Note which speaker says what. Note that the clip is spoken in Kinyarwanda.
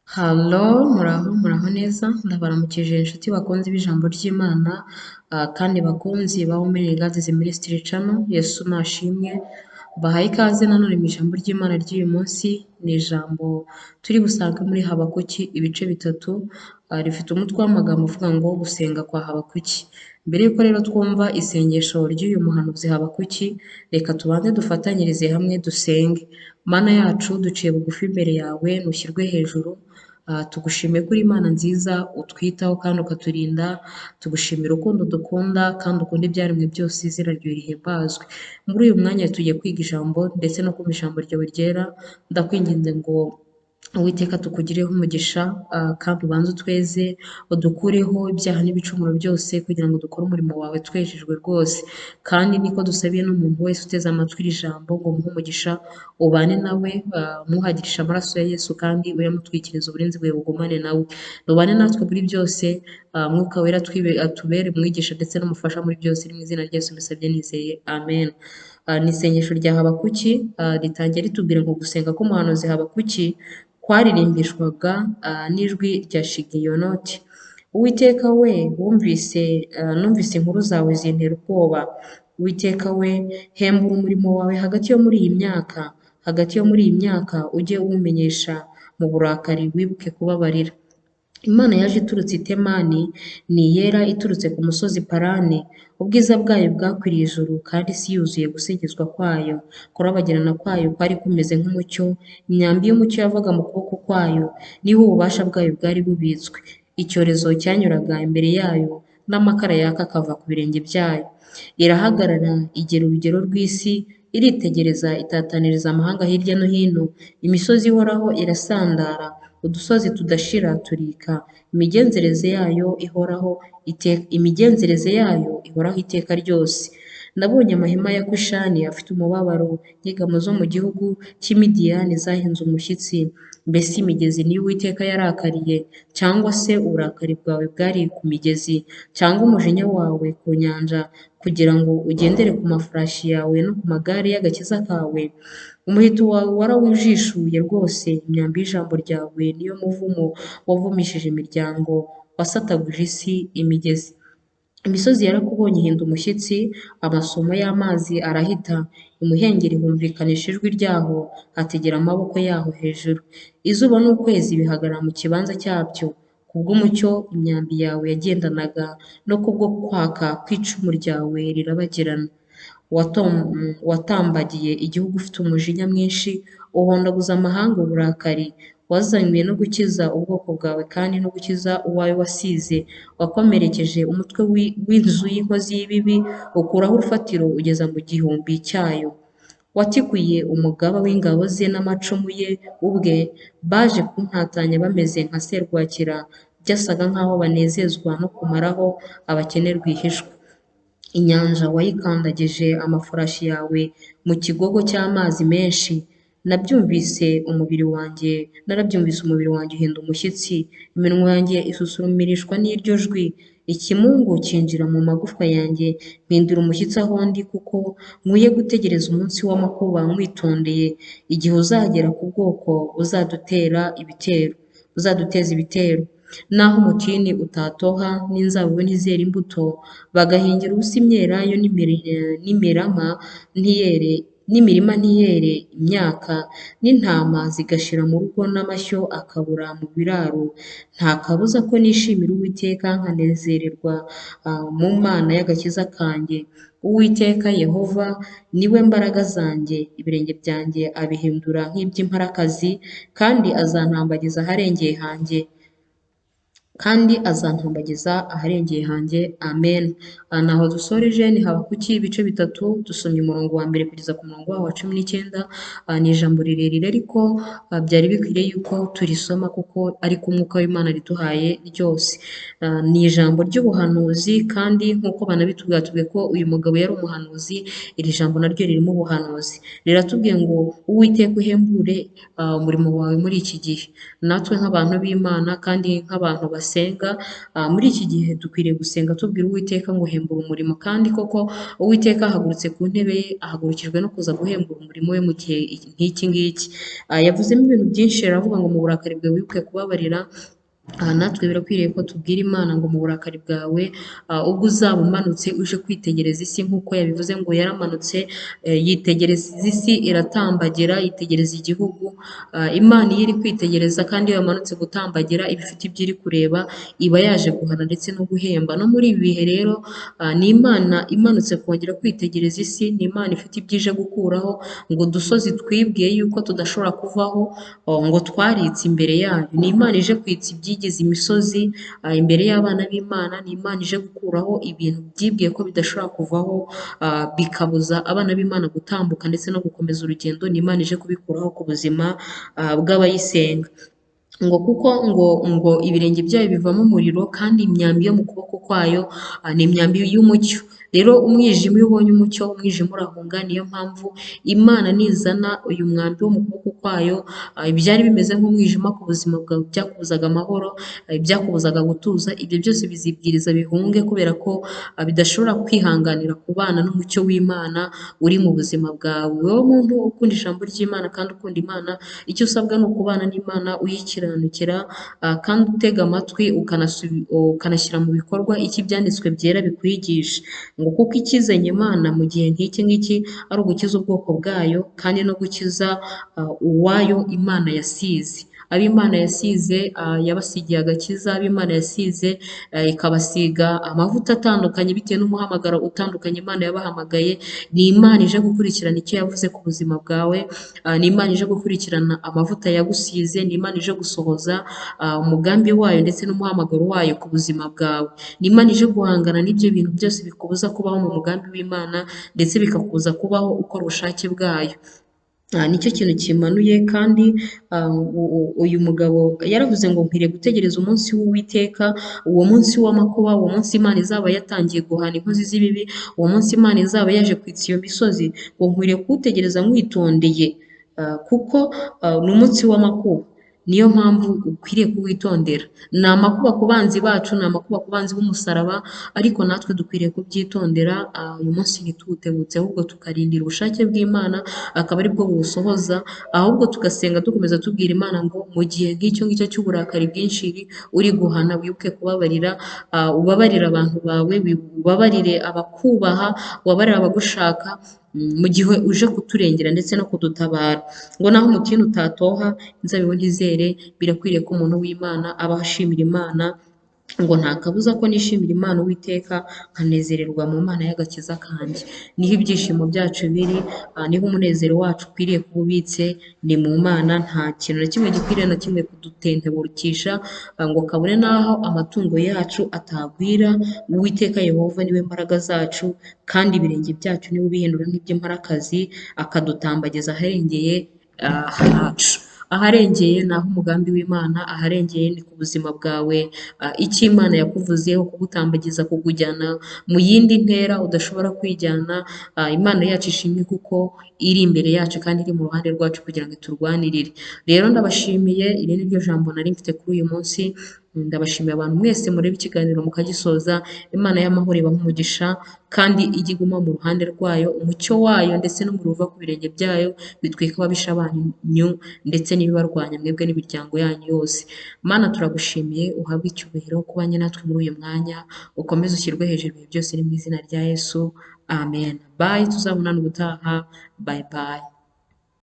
Speaker 1: Halo, muraho neza, ndabaramukije inshuti bakunzi b'ijambo ry'Imana, kandi bakunzi ba Women Gardens Ministry Channel, Yesu nashimwe, bahaye ikaze nanone mu ijambo ry'Imana ry'uyu munsi, ni ijambo turi busange muri Habakuki ibice bitatu, rifite umutwe w'amagambo uvuga ngo gusenga kwa Habakuki. Mbere y'uko rero twumva isengesho ry'uyu muhanuzi Habakuki, reka tubanze dufatanyirize hamwe dusenge. Mana yacu duciye bugufi imbere yawe, nushyirwe hejuru. Tugushimiye ko uri Imana nziza utwitaho kandi ukaturinda, tugushimira urukundo dukunda kandi ukunda ibyaremwe byose, izina ryawe rihimbazwe. Muri uyu mwanya tugiye kwiga ijambo ndetse no kumva ijambo ryawe ryera, ndakwinginze ngo Uwiteka tukugireho umugisha, kandi ubanze utweze, udukureho ibyaha n'ibicumuro byose kugira ngo dukore umurimo wawe twejejwe rwose. Kandi niko dusabiye n'umuntu wese uteze amatwi iri jambo ngo umuhe umugisha, ubane nawe, mwuhagirisha amaraso ya Yesu kandi uyamutwikiriza uburinzi bwawe bugumane nawe. Ubane natwe muri byose, Mwuka wera atubere umwigisha ndetse n'umufasha muri byose, iri mu izina rya Yesu mbisabye nizeye, amen. Ni isengesho rya Habakuki, ritangiye ritubwira ngo gusenga k'umuhanuzi Habakuki kwaririmbishwaga n'ijwi rya Shigiyonoti. Uwiteka we, numvise inkuru zawe zintera ubwoba. Uwiteka we, hembura umurimo wawe hagati yo muri iyi myaka ujye uwumenyesha mu burakari, wibuke kubabarira. Imana yaje iturutse i Temani, ni iyera iturutse ku musozi Parani. Ubwiza bwayo bwakwiriye ijuru, kandi isi yuzuye gusingizwa kwayo. Kurabagirana kwayo kwari kumeze nk'umucyo, imyambi y'umucyo yavaga mu kuboko kwayo, niho ububasha bwayo bwari bubitswe. Icyorezo cyanyuraga imbere yayo, n'amakara yaka akava ku birenge byayo. Irahagarara, igera urugero rw'isi, iritegereza, itataniriza amahanga hirya no hino. Imisozi ihoraho irasandara, udusozi tudashira turika. Imigenzereze yayo ihoraho iteka ryose. Nabonye amahema ya Kushani afite umubabaro, inyegamo zo mu gihugu cy'i Midiyani zahinze umushyitsi. Mbese imigezi niyo Uwiteka yarakariye? Cyangwa se uburakari bwawe bwari ku migezi? Cyangwa umujinya wawe ku nyanja, kugira ngo ugendere ku mafarashi yawe no ku magare y'agakiza kawe? Umuheto wawe warawujishuye rwose, imyambi y'ijambo ryawe niyo muvumo wavumishije imiryango, wasataguje isi imigezi. Imisozi yarakubonye ihinda umushyitsi, amasumo y'amazi arahita, imuhengeri humvikanisha ijwi ryaho, ategera amaboko yaho hejuru. Izuba n'ukwezi bihagarara mu kibanza cyabyo, kubw'umucyo imyambi yawe yagendanaga, no kubwo kwaka kw'icumu ryawe rirabagirana. Watambagiye igihugu ufite umujinya mwinshi, uhondaguza amahanga uburakari. Wazanywe no gukiza ubwoko bwawe kandi no gukiza uwawe wasize. Wakomerekeje umutwe w'inzu y'inkozi y'ibibi, ukuraho urufatiro ugeza mu gihumbi cyayo. Watikuye umugaba w'ingabo ze n'amacumu ye ubwe, baje kuntatanya bameze nka serwakira, byasaga nk'aho banezezwa no kumaraho abakene rwihishwa. Inyanja wayikandagije amafarashi yawe mu kigogo cy'amazi menshi. Narabyumvise umubiri wanjye uhinda umushyitsi, iminwa yanjye isusurumirishwa n'iryo jwi. Ikimungu cyinjira mu magufwa yanjye, mpindura umushyitsi aho ndi, kuko nkwiye gutegereza umunsi w'amakuba mwitondeye, igihe uzagera ku bwoko buzaduteza ibitero. Naho umutini utatoha n'inzabibu ntizera imbuto, bagahingira ubusa imyelayo n'imirima ntiyere imyaka, n'intama zigashira mu rugo n'amashyo akabura mu biraro, nta kabuza ko nishimira Uwiteka nkanezererwa mu Mana y'agakiza kanjye. Uwiteka Yehova ni we mbaraga zanjye, ibirenge byanjye abihindura nk'iby'imparakazi, kandi azantambagiza aharengeye hanjye. Amen. Naho dusoreje ni Habakuki ibice bitatu, dusomye umurongo wa mbere kugeza ku murongo wa 19. Ni ijambo rirerire ariko byari bikwiriye yuko turisoma kuko ariko umwuka w'Imana riduhaye ryose. Ni ijambo ry'ubuhanuzi, kandi nk'uko banabitubwiye ko uyu mugabo yari umuhanuzi, iri jambo naryo ririmo ubuhanuzi. Riratubwiye ngo Uwiteka uhembure umurimo wawe muri iki gihe. Natwe nk'abantu b'Imana kandi nk'abantu basenga. Muri iki gihe dukwiriye gusenga tubwira Uwiteka ngo hembura umurimo, kandi koko Uwiteka ahagurutse ku ntebe ye, ahagurukijwe no kuza guhembura umurimo we mu gihe nk'iki ngiki. Yavuzemo ibintu byinshi, aravuga ngo mu burakari bwawe wibuke kubabarira. Natwe birakwiriye ko tubwira Imana ngo mu burakari bwawe, ubwo uzaba umanutse uje kwitegereza isi nk'uko yabivuze ngo yaramanutse, yitegereza isi iratambagira, yitegereza igihugu. Imana iyo iri kwitegereza kandi iyo yamanutse gutambagira iba ifite ibyo iri kureba, iba yaje guhana ndetse no guhemba. No muri ibi bihe rero, ni Imana imanutse kongera kwitegereza isi, ni Imana ifite ibyo ije gukuraho, ngo udusozi twibwiye yuko tudashobora kuvaho, ngo twaritse imbere yayo. Ni Imana ije kwitsa ibyigize imisozi imbere y'abana b'Imana. Ni Imana ije gukuraho ibintu byibwiye ko bidashobora kuvaho, bikabuza abana b'Imana gutambuka ndetse no gukomeza urugendo. Ni Imana ije kubikuraho ku buzima bw'abayisenga. Ngo kuko ngo ibirenge byayo bivamo umuriro, kandi imyambi yo mu kuboko kwayo ni imyambi y'umucyo. Rero umwijima iyo ubonye umucyo, umwijima urahunga. Niyo mpamvu Imana nizana uyu mwambi wo mu kuboko kwayo, ibyari bimeze nk'umwijima ku buzima bwawe, byakubuzaga amahoro, byakubuzaga gutuza, ibyo byose bizibwiriza bihunge, kubera ko bidashobora kwihanganira kubana n'umucyo w'Imana uri mu buzima bwawe. Wowe muntu ukunda ijambo ry'Imana kandi ukunda Imana, icyo usabwa ni ukubana n'Imana uyikiranukira, kandi utega amatwi ukanashyira mu bikorwa icyo ibyanditswe byera bikwigisha. Ngo kuko ikizanye Imana mu gihe nk'iki ngiki ari ugukiza ubwoko bwayo, kandi no gukiza uwayo Imana yasize. Abo Imana yasize yabasigiye agakiza, abo Imana yasize ikabasiga amavuta atandukanye bitewe n'umuhamagaro utandukanye Imana yabahamagaye. Ni Imana ije gukurikirana icyo yavuze ku buzima bwawe, ni Imana ije gukurikirana amavuta yagusize, ni Imana ije gusohoza umugambi wayo ndetse n'umuhamagaro wayo ku buzima bwawe. Ni Imana ije guhangana n'ibyo bintu byose bikubuza kubaho mu mugambi w'Imana, ndetse bikakubuza kubaho ukora ubushake bwayo. Nicyo kintu kimanuye. kandi uyu mugabo yaravuze ngo nkwiriye gutegereza umunsi w'Uwiteka, uwo munsi w'amakuba, uwo munsi Imana izaba yatangiye guhana inkozi z'ibibi, uwo munsi Imana izaba yaje kwitsa iyo misozi, ngo nkwiriye kuwutegereza mwitondeye, kuko ni umunsi w'amakuba. Niyo mpamvu ukwiriye kuwitondera. Ni amakuba ku banzi bacu, ni amakuba ku banzi b'umusaraba, ariko natwe dukwiriye kubyitondera. Uyu munsi ntituwutebutse, ahubwo tukarindira ubushake bw'Imana, akaba ari bwo buwusohoza, ahubwo tugasenga dukomeza tubwira Imana ngo mu gihe nk'icyo ngicyo cy'uburakari bwinshi uri guhana, wibuke kubabarira, ubabarire abantu bawe, ubabarire abakubaha, ubabarire abagushaka, mu gihe uje kuturengera ndetse no kudutabara. Ngo naho umutini utatoha, inzabibu ntizere. Birakwiriye ko umuntu w'Imana aba ashimira Imana, ngo nta kabuza ko nishimira Imana Uwiteka, nkanezererwa mu Mana y'agakiza kanjye. Niho ibyishimo byacu biri, niho umunezero wacu ukwiriye kuba ubitse, ni mu Mana. Nta kintu na kimwe gikwiriye na kimwe kudutenteburukisha, ngo kabone n'aho amatungo yacu atagwira. Uwiteka Yehova niwe mbaraga zacu, kandi ibirenge byacu niwe ubihindura nk'iby'imparakazi, akadutambagiza aharengeye hacu. Aharengeye ni aho umugambi w'Imana, aharengeye ni ku buzima bwawe. Icyo Imana yakuvuzeho, kugutambagiza, kukujyana mu yindi ntera udashobora kwijyana. Imana yacu ishimwe kuko iri imbere yacu kandi iri mu ruhande rwacu kugira ngo iturwanirire. Rero ndabashimiye, iri ni ryo jambo nari mfite kuri uyu munsi. Ndabashimiye abantu mwese mureba ikiganiro mukagisoza. Imana y'amahoro ibahe umugisha, kandi ijye iguma mu ruhande rwayo, umucyo wayo ndetse n'umuriro uva ku birenge byayo bitwika ababisha banyu ndetse n'ibibarwanya, mwebwe n'imiryango yanyu yose. Mana turagushimiye, uhabwe icyubahiro kuba natwe muri uyu mwanya, ukomeze ushyirwe hejuru ibihe byose, ni mu izina rya Yesu, amen. Bye, tuzabonana ubutaha. Bye bye.